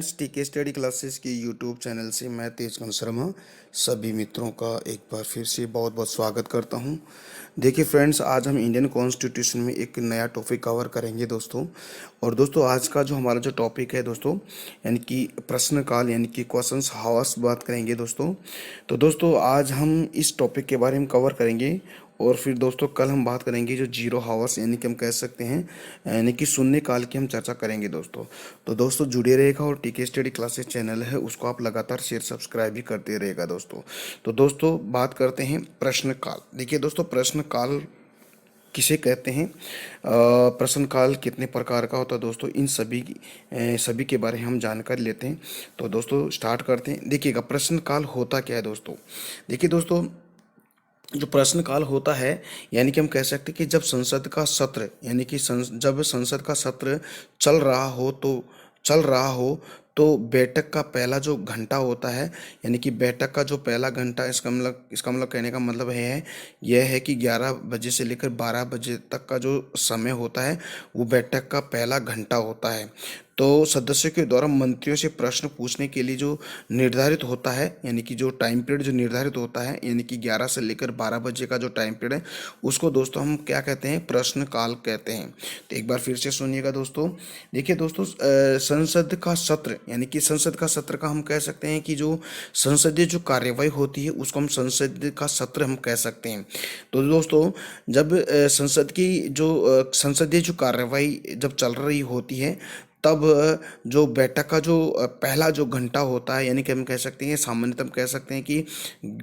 Friends, टीके study classes की YouTube channel से मैं तेजकांत शर्मा सभी मित्रों का एक बार फिर से बहुत बहुत स्वागत करता हूं। देखिए फ्रेंड्स, आज हम इंडियन कॉन्स्टिट्यूशन में एक नया टॉपिक कवर करेंगे दोस्तों। और दोस्तों, आज का जो हमारा जो टॉपिक है दोस्तों, यानी कि प्रश्न काल यानी कि क्वेश्चंस हावर्स बात करेंगे दोस्तों। तो दोस्तों, आज हम इस टॉपिक के बारे में कवर करेंगे। और फिर दोस्तों, कल हम बात करेंगे जो जीरो हावर्स यानी कि हम कह सकते हैं, यानी कि शून्य काल की हम चर्चा करेंगे दोस्तों। तो दोस्तों, जुड़े रहेगा और टीके स्टडी क्लासेस चैनल है उसको आप लगातार शेयर सब्सक्राइब भी करते रहेगा दोस्तों। तो दोस्तों, बात करते हैं प्रश्न काल। देखिए दोस्तों, प्रश्न काल किसे कहते हैं, प्रश्न काल कितने प्रकार का होता है दोस्तों, इन सभी के बारे में हम जानकारी लेते हैं। तो दोस्तों, स्टार्ट करते हैं। देखिएगा, प्रश्न काल होता क्या है दोस्तों। देखिए दोस्तों, जो प्रश्नकाल होता है, यानी कि हम कह सकते हैं कि जब संसद का सत्र यानी कि जब संसद का सत्र चल रहा हो चल रहा हो तो बैठक का पहला जो घंटा होता है, यानी कि बैठक का जो पहला घंटा, इसका मतलब कहने का मतलब यह है कि 11 बजे से लेकर 12 बजे तक का जो समय होता है वो बैठक का पहला घंटा होता है। तो सदस्यों के द्वारा मंत्रियों से प्रश्न पूछने के लिए जो निर्धारित होता है, यानी कि जो टाइम पीरियड जो निर्धारित होता है, यानी कि 11 से लेकर 12 बजे का जो टाइम पीरियड है उसको दोस्तों हम क्या कहते हैं, प्रश्न काल कहते हैं। तो एक बार फिर से सुनिएगा दोस्तों। देखिए दोस्तों, संसद का सत्र यानी कि संसद का सत्र का हम कह सकते हैं कि जो संसदीय जो कार्यवाही होती है उसको हम संसद का सत्र हम कह सकते हैं। तो दोस्तों, जब संसद की जो संसदीय जो कार्यवाही जब चल रही होती है, तब जो बैठक का जो पहला जो घंटा होता है, यानी कि हम कह सकते हैं, सामान्यतः हम कह सकते हैं कि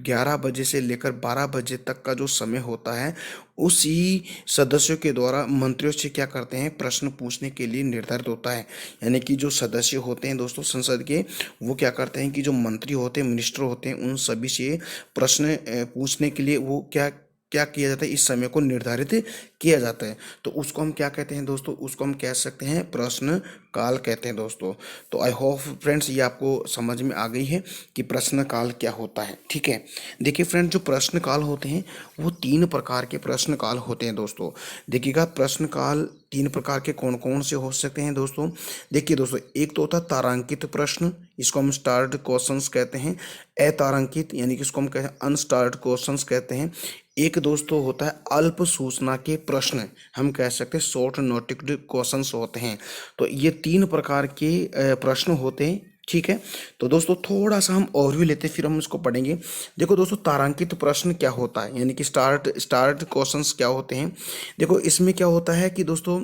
11 बजे से लेकर 12 बजे तक का जो समय होता है, उसी सदस्यों के द्वारा मंत्रियों से क्या करते हैं, प्रश्न पूछने के लिए निर्धारित होता है। यानी कि जो सदस्य होते हैं दोस्तों संसद के, वो क्या करते हैं कि जो मंत्री होते हैं, मिनिस्टर होते हैं, उन सभी से प्रश्न पूछने के लिए वो क्या क्या किया जाता है, इस समय को निर्धारित किया जाता है। तो उसको हम क्या कहते हैं दोस्तों, उसको हम कह सकते हैं प्रश्न काल कहते हैं दोस्तों। तो आई होप फ्रेंड्स ये आपको समझ में आ गई है कि प्रश्न काल क्या होता है। ठीक है, देखिए फ्रेंड्स, जो प्रश्न काल होते हैं वो 3 प्रकार के प्रश्न काल होते हैं दोस्तों। देखिएगा, प्रश्न काल 3 प्रकार के कौन कौन से हो सकते हैं दोस्तों। देखिए दोस्तों, एक तो होता है तारांकित प्रश्न, इसको हम स्टार्ड क्वेश्चंस कहते हैं। अतारांकित यानी कि इसको हम कहते हैं अनस्टार्ड क्वेश्चंस कहते हैं। एक दोस्तों होता है अल्प सूचना के प्रश्न, हम कह सकते हैं शॉर्ट नोटिस्ड क्वेश्चंस होते हैं। तो ये 3 प्रकार के प्रश्न होते हैं। ठीक है, तो दोस्तों थोड़ा सा हम ओवरव्यू लेते हैं फिर हम इसको पढ़ेंगे। देखो दोस्तों, तारांकित प्रश्न क्या होता है, यानी कि स्टार्ट क्वेश्चंस क्या होते हैं। देखो, इसमें क्या होता है कि दोस्तों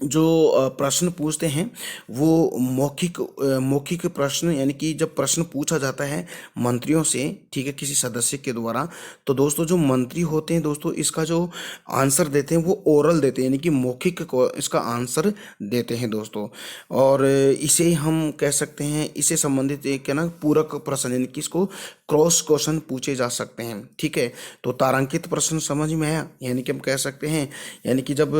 जो प्रश्न पूछते हैं वो मौखिक प्रश्न, यानी कि जब प्रश्न पूछा जाता है मंत्रियों से, ठीक है, किसी सदस्य के द्वारा, तो दोस्तों जो मंत्री होते हैं दोस्तों, इसका जो आंसर देते हैं वो ओरल देते हैं, यानी कि मौखिक को इसका आंसर देते हैं दोस्तों। और इसे हम कह सकते हैं, इसे संबंधित एक क्या ना पूरक प्रश्न, यानी कि इसको क्रॉस क्वेश्चन पूछे जा सकते हैं। ठीक है, तो तारांकित प्रश्न समझ में आया, यानी कि हम कह सकते हैं, यानी कि जब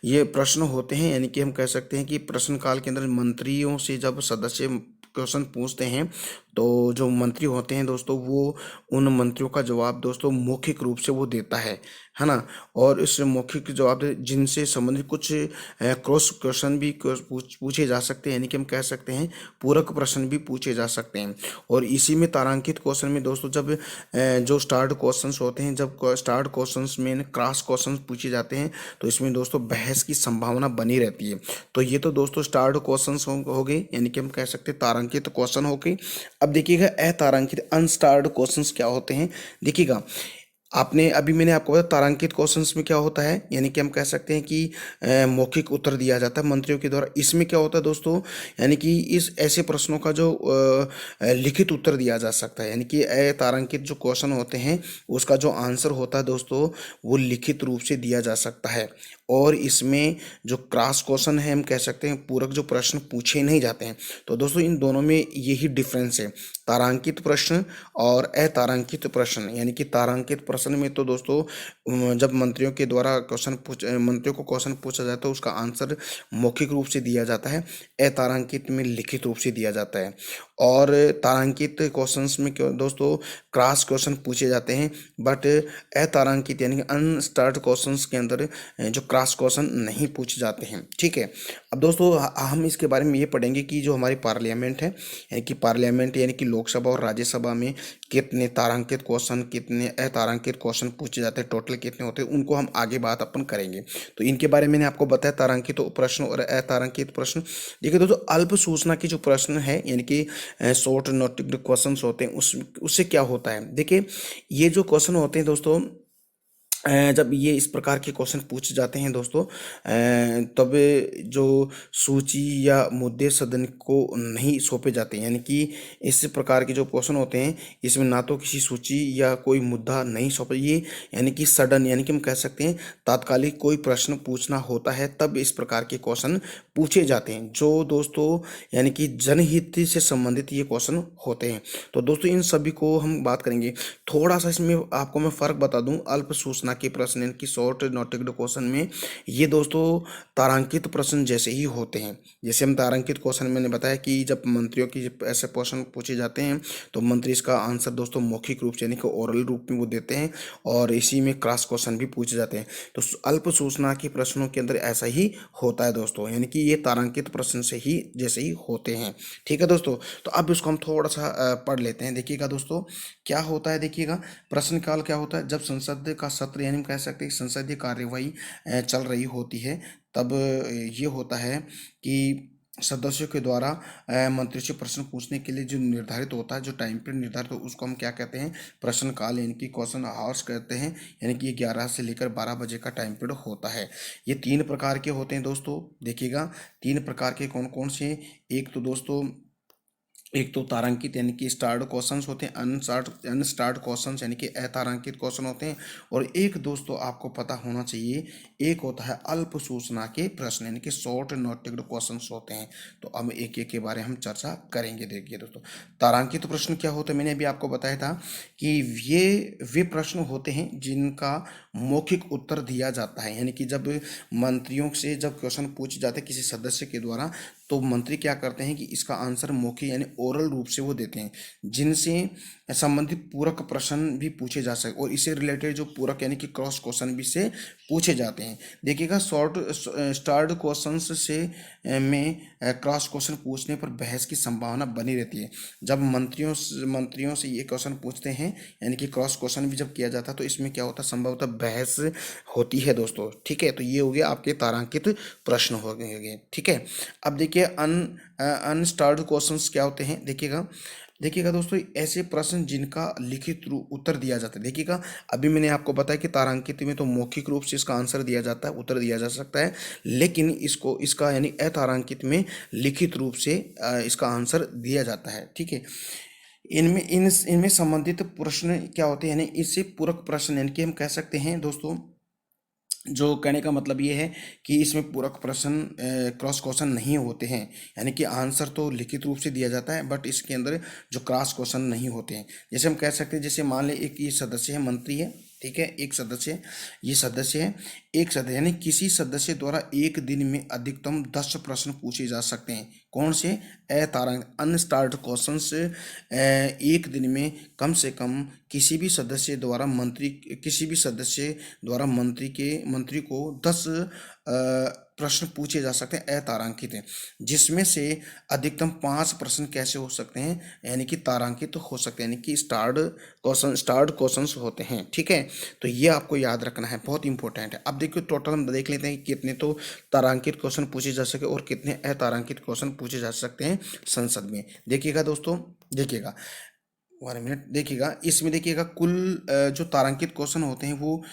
ये प्रश्न होते हैं, यानी कि हम कह सकते हैं कि प्रश्न काल के अंदर मंत्रियों से जब सदस्य क्वेश्चन पूछते हैं, तो जो मंत्री होते हैं दोस्तों, वो उन मंत्रियों का जवाब दोस्तों मौखिक रूप से वो देता है ना। और इस मौखिक जवाब जिनसे संबंधित कुछ क्रॉस क्वेश्चन भी पूछे जा सकते हैं, यानी कि हम कह सकते हैं पूरक प्रश्न भी पूछे जा सकते हैं। और इसी में तारांकित क्वेश्चन में दोस्तों, जब जो स्टार्ट क्वेश्चंस होते हैं, जब स्टार्ट क्वेश्चंस में क्रॉस क्वेश्चंस पूछे जाते हैं, तो इसमें दोस्तों बहस की संभावना बनी रहती है। तो ये तो दोस्तों स्टार्ट क्वेश्चंस हो गए, यानी कि हम कह सकते हैं तारांकित क्वेश्चन हो गए। अब देखिएगा, अतारांकित अनस्टार्ड क्वेश्चंस क्या होते हैं। देखिएगा, आपने अभी मैंने आपको बताया तारांकित क्वेश्चंस में क्या होता है, यानी कि हम कह सकते हैं कि मौखिक उत्तर दिया जाता है मंत्रियों के द्वारा। इसमें क्या होता है दोस्तों, यानी कि इस ऐसे प्रश्नों का जो लिखित उत्तर दिया जा सकता है, यानी कि तारांकित जो क्वेश्चन होते हैं उसका जो आंसर होता है दोस्तों वो लिखित रूप से दिया जा सकता है। और इसमें जो क्रॉस क्वेश्चन है, हम कह सकते हैं पूरक जो प्रश्न पूछे नहीं जाते हैं। तो दोस्तों इन दोनों में यही डिफरेंस है, तारांकित प्रश्न और अतारांकित प्रश्न। यानी कि तारांकित प्रश्न में तो दोस्तों जब मंत्रियों के द्वारा मंत्रियों को क्वेश्चन पूछा जाता है उसका आंसर मौखिक रूप से दिया जाता है, अतारांकित में लिखित रूप से दिया जाता है। और तारांकित क्वेश्चंस में क्यों दोस्तों क्रॉस क्वेश्चन पूछे जाते हैं, बट अतारांकित यानी कि अनस्टार्ड क्वेश्चंस के अंदर जो क्रॉस क्रॉस क्वेश्चन नहीं पूछे जाते हैं। ठीक है, अब दोस्तों हम इसके बारे में ये पढ़ेंगे कि जो हमारी पार्लियामेंट है, यानी कि पार्लियामेंट यानी कि लोकसभा और राज्यसभा में कितने तारांकित क्वेश्चन, कितने अतारांकित क्वेश्चन पूछे जाते हैं, टोटल कितने होते हैं, उनको हम आगे बात अपन करेंगे। तो इनके बारे में मैंने आपको बताया, तारांकित प्रश्न और अतारांकित प्रश्न। देखिए दोस्तों, अल्प सूचना की जो प्रश्न है यानी कि शॉर्ट नोटिक क्वेश्चन होते हैं, उससे क्या होता है। देखिए, ये जो क्वेश्चन होते हैं दोस्तों, जब ये इस प्रकार के क्वेश्चन पूछे जाते हैं दोस्तों, तब जो सूची या मुद्दे सदन को नहीं सौंपे जाते हैं, यानी कि इस प्रकार के जो क्वेश्चन होते हैं, इसमें ना तो किसी सूची या कोई मुद्दा नहीं सौंपे, ये यानी कि सडन, यानी कि हम कह सकते हैं तात्कालिक कोई प्रश्न पूछना होता है तब इस प्रकार के क्वेश्चन पूछे जाते हैं, जो दोस्तों यानी कि जनहित से संबंधित ये क्वेश्चन होते हैं। तो दोस्तों इन सभी को हम बात करेंगे। थोड़ा सा इसमें आपको मैं फ़र्क बता दूं, अल्प सूचना के प्रश्न यानी कि शॉर्ट नोटिक्ड क्वेश्चन में ये दोस्तों तारांकित प्रश्न जैसे ही होते हैं। जैसे हम तारांकित क्वेश्चन मैंने बताया कि जब मंत्रियों की ऐसे क्वेश्चन पूछे जाते हैं तो मंत्री इसका आंसर दोस्तों मौखिक रूप से यानी कि ओरल रूप में वो देते हैं, और इसी में क्रॉस क्वेश्चन भी पूछे जाते हैं। तो अल्प सूचना के प्रश्नों के अंदर ऐसा ही होता है दोस्तों, यानी कि ये तारांकित प्रश्न से ही जैसे ही होते हैं। ठीक है दोस्तों, तो अब इसको हम थोड़ा सा पढ़ लेते हैं। देखिएगा दोस्तों क्या होता है, देखिएगा प्रश्नकाल क्या होता है। जब संसद का सत्र यानी हम कह सकते हैं संसदीय कार्यवाही चल रही होती है, तब ये होता है कि सदस्यों के द्वारा मंत्री से प्रश्न पूछने के लिए जो निर्धारित होता है, जो टाइम पीरियड निर्धारित हो, उसको हम क्या कहते हैं, प्रश्नकाल यानी कि क्वेश्चन आवर्स कहते हैं। यानी कि ये 11 से लेकर 12 बजे का टाइम पीरियड होता है। ये 3 प्रकार के होते हैं दोस्तों। देखिएगा 3 प्रकार के कौन कौन से। एक तो दोस्तों, एक तो तारांकित यानी कि स्टार्ड क्वेश्चंस होते हैं, अनस्टार्ड क्वेश्चंस यानी कि अतारांकित क्वेश्चन होते हैं, और एक दोस्तों आपको पता होना चाहिए, एक होता है अल्प सूचना के प्रश्न यानी कि शॉर्ट नोटिक्ड क्वेश्चंस होते हैं। तो अब एक एक के बारे में हम चर्चा करेंगे। देखिए दोस्तों, तारांकित प्रश्न क्या होते हैं, मैंने अभी आपको बताया था कि ये वे प्रश्न होते हैं जिनका मौखिक उत्तर दिया जाता है, यानी कि जब मंत्रियों से जब क्वेश्चन पूछे जाते हैं किसी सदस्य के द्वारा, तो मंत्री क्या करते हैं कि इसका आंसर मौखिक यानी ओरल रूप से वो देते हैं, जिनसे संबंधित पूरक प्रश्न भी पूछे जा सके, और इससे रिलेटेड जो पूरक यानी कि क्रॉस क्वेश्चन भी से पूछे जाते हैं। देखिएगा शॉर्ट स्टार्ड क्वेश्चंस से में क्रॉस क्वेश्चन पूछने पर बहस की संभावना बनी रहती है। जब मंत्रियों से ये क्वेश्चन पूछते हैं यानी कि क्रॉस क्वेश्चन भी जब किया जाता है, तो इसमें क्या होता है, संभवतः बहस होती है दोस्तों। ठीक है, तो ये हो गया आपके तारांकित प्रश्न हो गए। ठीक है, अब देखिए अनस्टार्ड क्वेश्चंस क्या होते हैं। देखिएगा दोस्तों, ऐसे प्रश्न जिनका लिखित रूप उत्तर दिया जाता है। देखिएगा अभी मैंने आपको बताया कि तारांकित में तो मौखिक रूप से इसका आंसर दिया जाता है, उत्तर दिया जा सकता है, लेकिन इसका यानी अतारांकित में लिखित रूप से इसका आंसर दिया जाता है। ठीक है, इनमें संबंधित प्रश्न क्या होते हैं, यानी इससे पूरक प्रश्न यानी कि हम कह सकते हैं दोस्तों, जो कहने का मतलब ये है कि इसमें पूरक प्रश्न क्रॉस क्वेश्चन नहीं होते हैं, यानी कि आंसर तो लिखित रूप से दिया जाता है, बट इसके अंदर जो क्रॉस क्वेश्चन नहीं होते हैं। जैसे हम कह सकते हैं, जैसे मान लें एक ये सदस्य है, मंत्री है, ठीक है, एक सदस्य, ये सदस्य है, एक सदस्य यानी किसी सदस्य द्वारा एक दिन में अधिकतम 10 प्रश्न पूछे जा सकते हैं। कौन से, अतारांक अनस्टार्ड क्वेश्चन से एक दिन में कम से कम किसी भी सदस्य द्वारा मंत्री को 10 प्रश्न पूछे जा सकते हैं, अतारांकित हैं, जिसमें से अधिकतम 5 प्रश्न कैसे हो सकते हैं, यानी कि तारांकित हो सकते हैं, यानी कि स्टार्ड क्वेश्चंस होते हैं। ठीक है, तो ये आपको याद रखना है, बहुत इंपॉर्टेंट है। अब देखिए टोटल हम देख लेते हैं कि कितने तो तारांकित क्वेश्चन पूछे जा सके और कितने अतारांकित क्वेश्चन पूछे जा सकते हैं संसद में। देखिएगा दोस्तों, देखिएगा 1 मिनट, देखिएगा इसमें देखिएगा कुल जो तारांकित क्वेश्चन होते हैं वो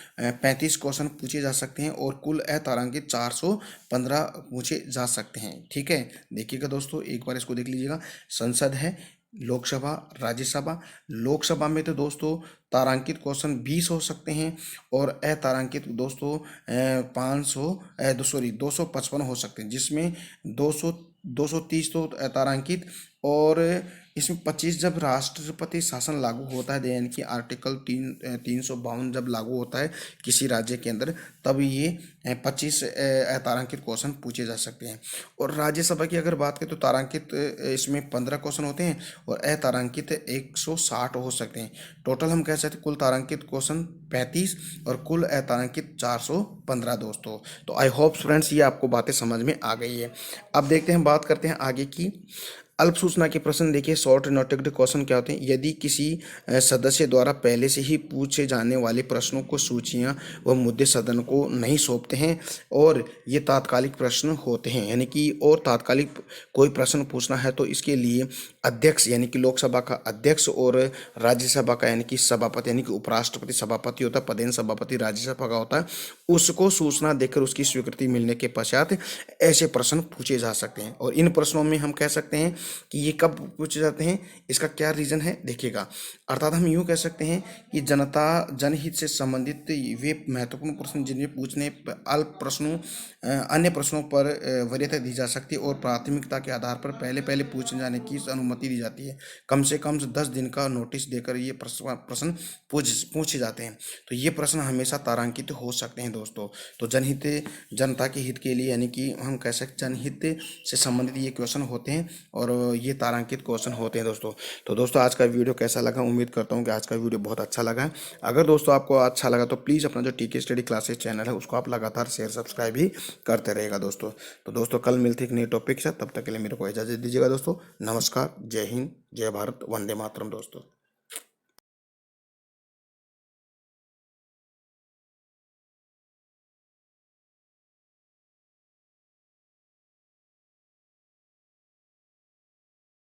35 क्वेश्चन पूछे जा सकते हैं, और कुल अतारांकित 415 पूछे जा सकते हैं। ठीक है, देखिएगा दोस्तों एक बार इसको देख लीजिएगा। संसद है, लोकसभा, राज्यसभा। लोकसभा में तो दोस्तों तारांकित क्वेश्चन 20 हो सकते हैं, और अतारांकित दोस्तों 255 हो सकते हैं, जिसमें 230 तो तारांकित और इसमें 25 जब राष्ट्रपति शासन लागू होता है, यानी कि आर्टिकल 352 जब लागू होता है किसी राज्य के अंदर, तब ये 25 तारांकित क्वेश्चन पूछे जा सकते हैं। और राज्यसभा की अगर बात करें तो तारांकित इसमें 15 क्वेश्चन होते हैं और अतारांकित 160 हो सकते हैं। टोटल हम कह सकते हैं कुल तारांकित क्वेश्चन 35 और कुल अतारांकित 415 दोस्तों। तो आई होप फ्रेंड्स ये आपको बातें समझ में आ गई है। अब देखते हैं, बात करते हैं आगे की अल्प सूचना के प्रश्न। देखिए, शॉर्ट नोटेड क्वेश्चन क्या होते हैं। यदि किसी सदस्य द्वारा पहले से ही पूछे जाने वाले प्रश्नों को सूचियां व मुद्दे सदन को नहीं सौंपते हैं और ये तात्कालिक प्रश्न होते हैं, यानी कि और तात्कालिक कोई प्रश्न पूछना है तो इसके लिए अध्यक्ष यानी कि लोकसभा का अध्यक्ष और राज्यसभा का यानी कि सभापति यानी कि उपराष्ट्रपति सभापति होता है, पदेन सभापति राज्यसभा का होता है, उसको सूचना देकर उसकी स्वीकृति मिलने के पश्चात ऐसे प्रश्न पूछे जा सकते हैं। और इन प्रश्नों में हम कह सकते हैं कि ये कब पूछे जाते हैं, इसका क्या रीज़न है देखिएगा। अर्थात हम यूँ कह सकते हैं कि जनता जनहित से संबंधित वे महत्वपूर्ण प्रश्न जिन्हें पूछने अल्प प्रश्नों अन्य प्रश्नों पर वरीयता दी जा सकती है और प्राथमिकता के आधार पर पहले पहले पूछे जाने की अनुमति दी जाती है। कम से कम 10 दिन का नोटिस देकर ये प्रश्न पूछे जाते हैं। तो ये प्रश्न हमेशा तारांकित हो सकते हैं दोस्तों। तो जनता के हित के लिए यानी कि हम कह सकते जनहित से संबंधित ये क्वेश्चन होते हैं और ये तारांकित क्वेश्चन होते हैं दोस्तों। तो दोस्तों आज का वीडियो कैसा लगा, उम्मीद करता हूँ कि आज का वीडियो बहुत अच्छा लगा है। अगर दोस्तों आपको अच्छा लगा तो प्लीज़ अपना जो टीके स्टडी क्लासेस चैनल है उसको आप लगातार शेयर सब्सक्राइब भी करते रहेगा दोस्तों। तो दोस्तों कल मिलते एक नए टॉपिक से, तब तक के लिए मेरे को इजाज़त दीजिएगा दोस्तों। नमस्कार, जय हिंद, जय भारत, वंदे मातरम दोस्तों।